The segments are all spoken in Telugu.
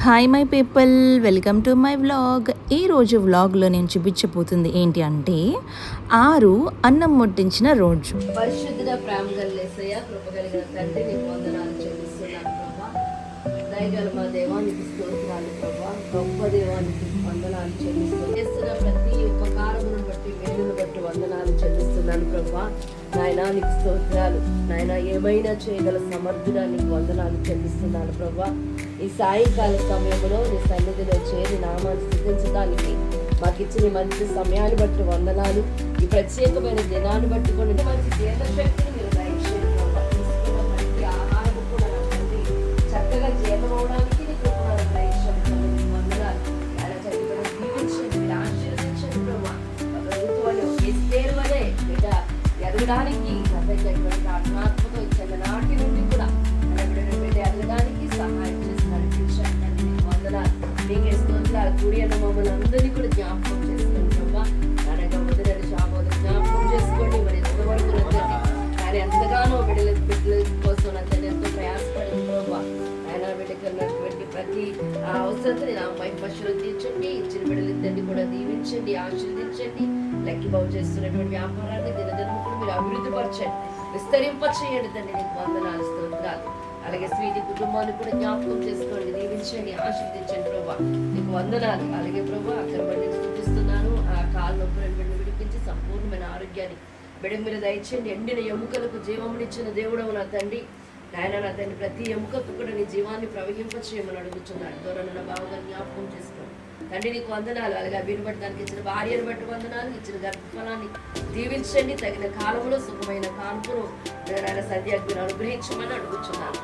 Hi my people, welcome to my vlog. ఈరోజు వ్లాగ్లో నేను చూపించబోతుంది ఏంటి అంటే 6 అన్నం ముట్టించిన రోజు. పరిశుద్ధ ప్రేమ కలిగేసయ్య కృప కలిగిన తండ్రి నీకు వందనాలు చెల్లిస్తున్నాను ప్రభా. దయగల మా దేవానికి స్తోత్రాలు ప్రభా. గొప్ప దేవానికి వందనాలు చెల్లిస్తున్నాను. చేస్తున్న ప్రతి ఉపకారమును బట్టి మేలును బట్టి వందనాలు చెల్లిస్తున్నాను ప్రభా. నాయనా నీకు స్తోత్రాలు. నాయన ఏమైనా చేయగల సమర్థుడా నీకు వందనాలు చెల్లిస్తున్నాను ప్రభా. ఈ సాయంకాల సమయంలో నీ సన్నిధిలో చేరి నామాన్ని స్థుతించడానికి మాకు ఇచ్చిన మంచి సమయాన్ని బట్టి వందనాలు. ఈ ప్రత్యేకమైన దినాన్ని బట్టి కొన్ని మంచి జీవశక్తిని మీరు దయచేయండి. తీసుకున్న ప్రతి ఆహారం కూడా నాకు చక్కగా జీవమవడానికి నీకు దయచేయండి. వందనాలు. అలా చక్కగా దీవించండి, మీరు ఆశీర్వదించండి ప్రభా. ప్రభుత్వాలు ఎస్తేరు వలె బిడ్డ ఎదగడానికి ఆత్మాత్మక ఇచ్చిన నాటి నుండి కూడా బిడ్డ ఎదగడానికి సహాయం నీకే స్తోత్రాలు. కూడి అన్న మమ్మల్ని అందరినీ కూడా జ్ఞాపకం చేసుకోండి ప్రభా. అనగా మొదటి శాబోధన జ్ఞాపకం చేసుకోండి. మరి ఎంతవరకు నచ్చండి ఆయన ఎంతగానో బిడ్డల కోసం నచ్చండి ఎంతో ప్రయాసపడింది ప్రభా. ఆయన బిడ్డకున్నటువంటి ప్రతి అవసరతని నా పై పశువులు తీర్చండి. ఇచ్చిన బిడ్డలిద్దరిని కూడా దీవించండి, ఆశీర్వదించండి. లెక్కి బాగు చేస్తున్నటువంటి వ్యాపారాన్ని దినదినం కూడా మీరు అభివృద్ధి పరచండి, విస్తరింప చేయండి తండ్రి. నీకు వందనాలు, స్తోత్రాలు. అలాగే స్వీటి కుటుంబాన్ని కూడా జ్ఞాపకం చేసుకోండి, దీవించండి, ఆశీర్వదించండి ప్రభా. నీకు వందనాలు. అలాగే ప్రభా అక్కడ బండిని చూపిస్తున్నాను. ఆ కాలు నొప్పులను బిడ్డ విడిపించి సంపూర్ణమైన ఆరోగ్యాన్ని బిడ్డ మీరు దయచేయండి. ఎండిన ఎముకలకు జీవమునిచ్చిన దేవుడవు నా తండ్రి. నాయన నా తండ్రి ప్రతి ఎముకకు కూడా నీ జీవాన్ని ప్రవహింపచేయమని అడుగుతున్నాను. దూరన్న బావుగా జ్ఞాపకం చేసుకోండి తండ్రి. నీకు వందనాలు. అలాగే అభిని బట్టి దానికి ఇచ్చిన భార్యను బట్టి వందనాలు. ఇచ్చిన గర్భఫలాన్ని దీవించండి. తగిన కాలంలో సుఖమైన కాన్పును నాయన సద్యాగ్ని అనుగ్రహించమని అడుగుతున్నాను.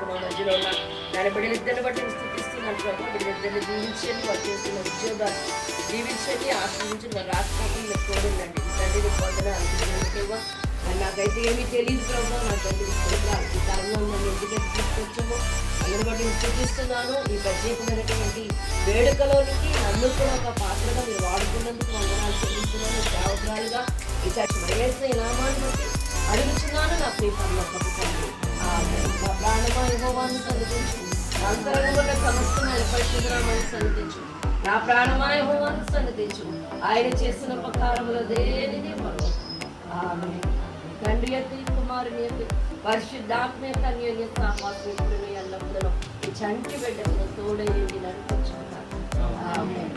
మా మధ్యలో ఉన్న నాయన బిడ్డలిద్దరిని బట్టి స్థుతిస్తున్నాను ప్రభావ. బిడ్డలిద్దరిని దీవించండి. వారు చేస్తున్న ఉద్యోగాలు దీవించండి, ఆశ్రయించండి. వారు రాష్ట్రం మీరు తోడండి తండ్రి. నీకు వందనాలు. నాకైతే ఏమీ తెలియదు ప్రభావ. నా తండ్రి ఈ కాలంలో నన్ను ఎందుకైతే తీసుకొచ్చామో అందరి బట్టి సూచిస్తున్నాను. ఈ ప్రత్యేకమైనటువంటి వేడుకలోనికి నన్ను కూడా ఒక పాత్రగా మీరు వాడుకున్నందుకు వందనాలు చెల్లిస్తున్నాను. సేవకురాలుగా ఈ చర్చ నామాన్ని బట్టి అడుగుతున్నాను. నా ప్రియ పరలోకపు తండ్రి. నా ప్రాణమా యెహోవాను సన్నిధించు, అంతరంగంలో సమస్తమైన పరిశుద్ధనామాన్ని సన్నిధించు. నా ప్రాణమా యెహోవాను సన్నిధించు, ఆయన చేసిన ఉపకారములో దేనిని మరో. ఆమేన్. తండ్రి యొక్క కుమారుని యొక్క పరిశుద్ధాత్మ యొక్క అన్యోన్య సహవాసం ఎప్పుడును ఎల్లప్పుడూ ఈ చంటి బిడ్డకు తోడేయండి నడిపించుకుంటాను. ఆమేన్.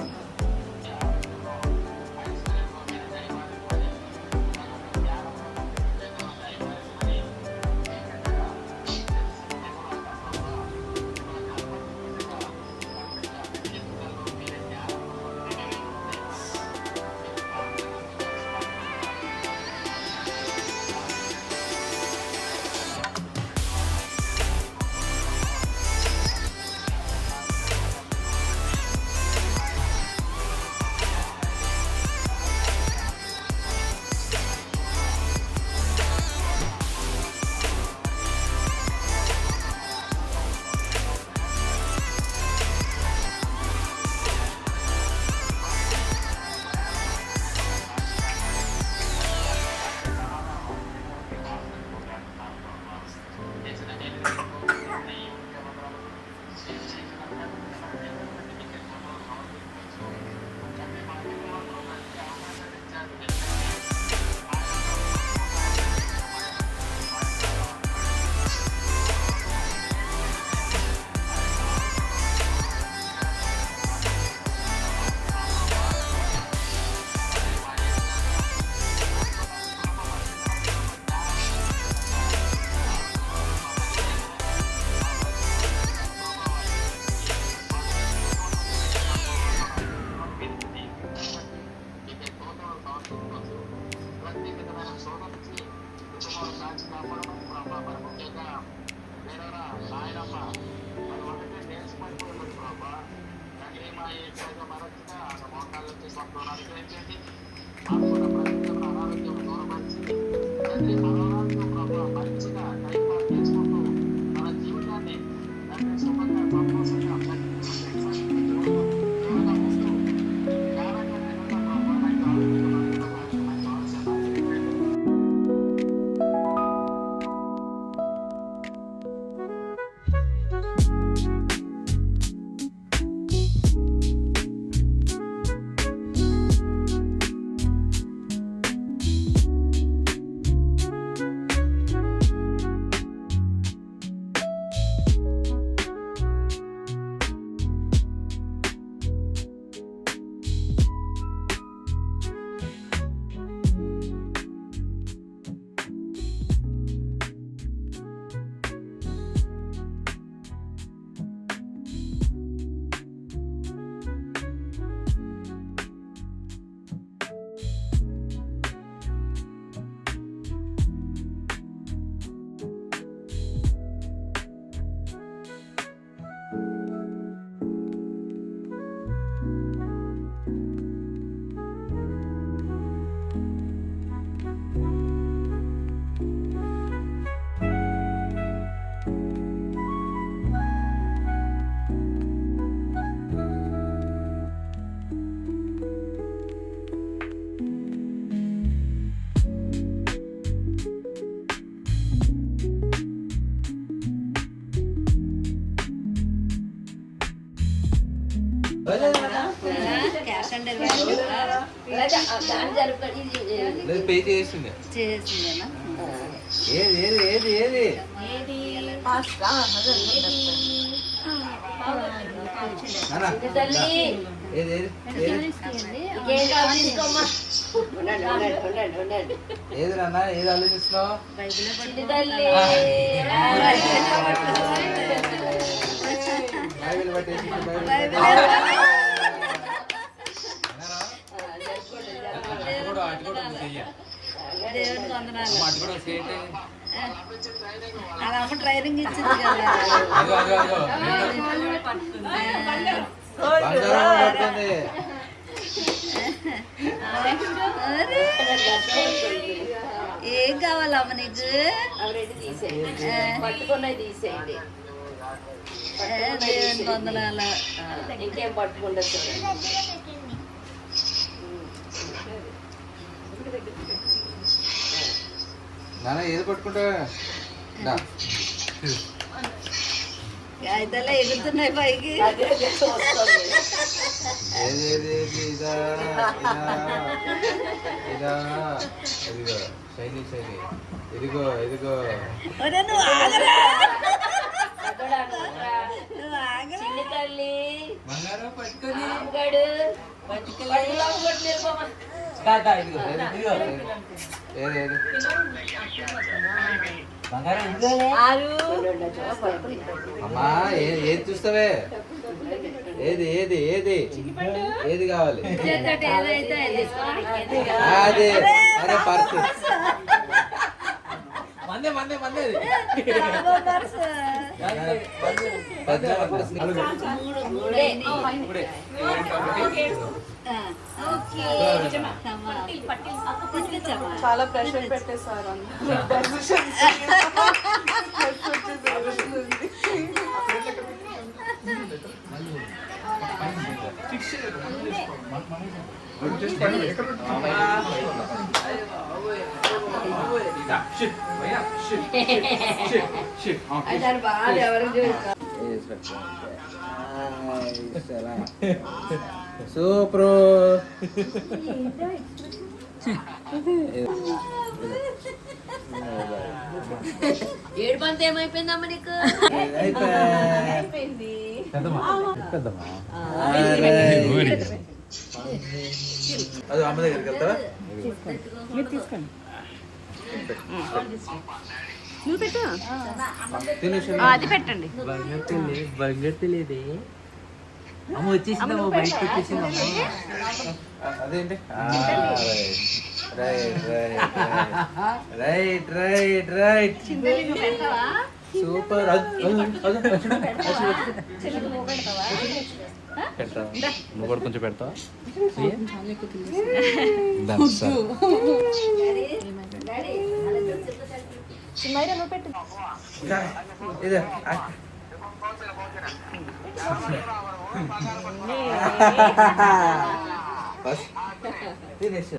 క్యాష్ ఆన్ డెలివరీ దాన్ని జరుపుకొని లేదు పే చేసింది. చేసిందేనా? ఏది ఏది ఏది ఏది నాన్న, తల్లి ఏది ఏది ఏది ఏం కావాలి తీసుకోమ్మా. ఉండండి ఉండండి ఉండండి ఉండండి. ఏది నాన్న, ఏది ఆలోచిస్తున్నావు? చిన్ని తల్లి బైబిల్ పట్టేసి బైబిల్ దేవుడికి వందనాలు. అటు కూడా సేట్ అది అమ్మ ట్రైనింగ్ ఇచ్చింది కదా. బంగారం పడుతుంది. అరే, ఏం కావాలమ్మ నీకు? అవరెడ్డి తీసేయండి, పట్టుకున్నది తీసేయండి. దేవుడికి వందనాలు. ఇంకేం పట్టుకుంటా చూడండి. నాన్న ఏది పట్టుకుంటావా? కాగితాలు ఎగురుతున్నాయి పైకి. అదే వస్తుంది. ఏది ఏది ఏది ఇదా ఇదా ఇదిగో శైలి శైలి ఇదిగో ఇదిగో ఒరే, నువ్వు ఆగరా, అదోడా అనుకుంటా. నువ్వు ఆగరా. చిన్ని తల్లి బంగారం పట్టుకొని రాముగాడు పట్టుకులా కొట్టలేరు బామ్మ. ఏది ఏది ఉండండి, పట్టుకుని. అమ్మా ఏది చూస్తావే? ఏది ఏది ఏది ఏది కావాలి? చేతోటి ఏదైతే అది తీసుకో. అదే అరే పర్సు మందే మందే మందే రాబో పర్సు. చాలా ప్రెషర్ పెట్టేశారు దాని బాధ ఎవరికి చూపిస్తారు. సూపర్ ఏడు పంత ఏమైపోయిందమ్మ నీకు? అయిపోయింది. అది అమ్మ దగ్గరికి వెళ్తావా? మీరు తీసుకోండి. అది పెట్టండి. బంగట్లేదే అమ్మ వచ్చేసిందమ్మ, బయటకు వచ్చేసిందమ్మ. అదేంటి right right right right super. నువ్వు కూడా కొంచెం పెడతావా? ఇదే బస్ తినేసి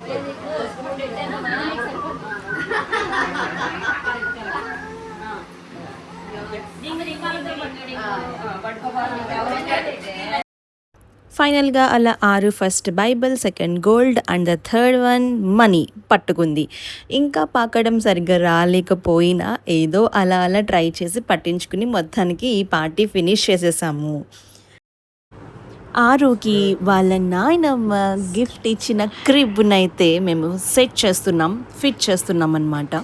ఫైనల్గా అలా 6 first Bible, second gold and the third one money పట్టుకుంది. ఇంకా పాకడం సరిగ్గా రాలేకపోయినా ఏదో అలా అలా ట్రై చేసి పట్టించుకుని మొత్తానికి ఈ పార్టీ ఫినిష్ చేసేసాము. 6కి వాళ్ళ నాయనమ్మ గిఫ్ట్ ఇచ్చిన క్రిబ్నైతే మేము ఫిట్ చేస్తున్నాం అన్నమాట.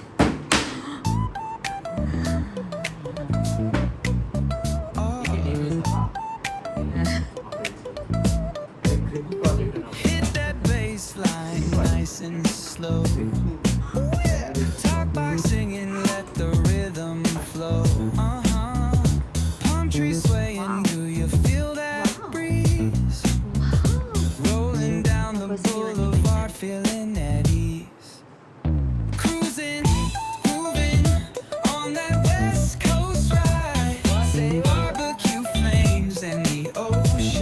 Talk by singing, let the rhythm flow. Palm trees swaying, do you feel that breeze? Rolling down the boulevard, feeling at ease. Cruising, moving on that West Coast ride. Say barbecue flames and the ocean.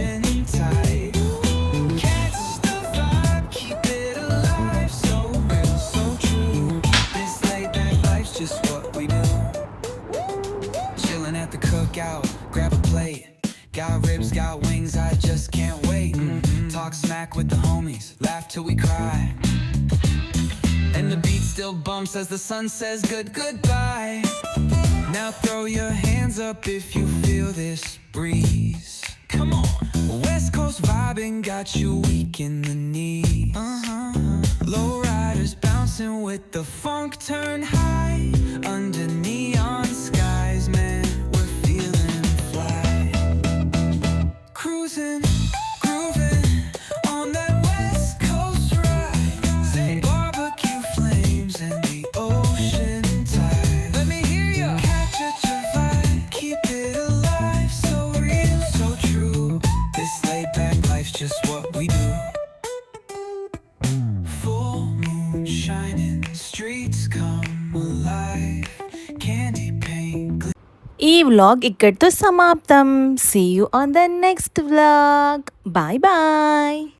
ribs got wings, I just can't wait. Talk smack with the homies, laugh till we cry. And the beat still bumps as the sun says goodbye. Now throw your hands up if you feel this breeze. Come on. West Coast vibing got you weak in the knees. Low riders bouncing with the funk turn high. Under neon skies, man, we're feeling fly. Cruising, grooving on that West Coast ride. Say barbecue flames and the ocean tide. Let me hear you catch your vibe, keep it alive, so real, so true. This laid back life's just what we do. Full moon shining, streets come alive. Candy paint. ఈ వ్లాగ్ ఇక్కడితో సమాప్తం. See you on the next vlog. Bye bye.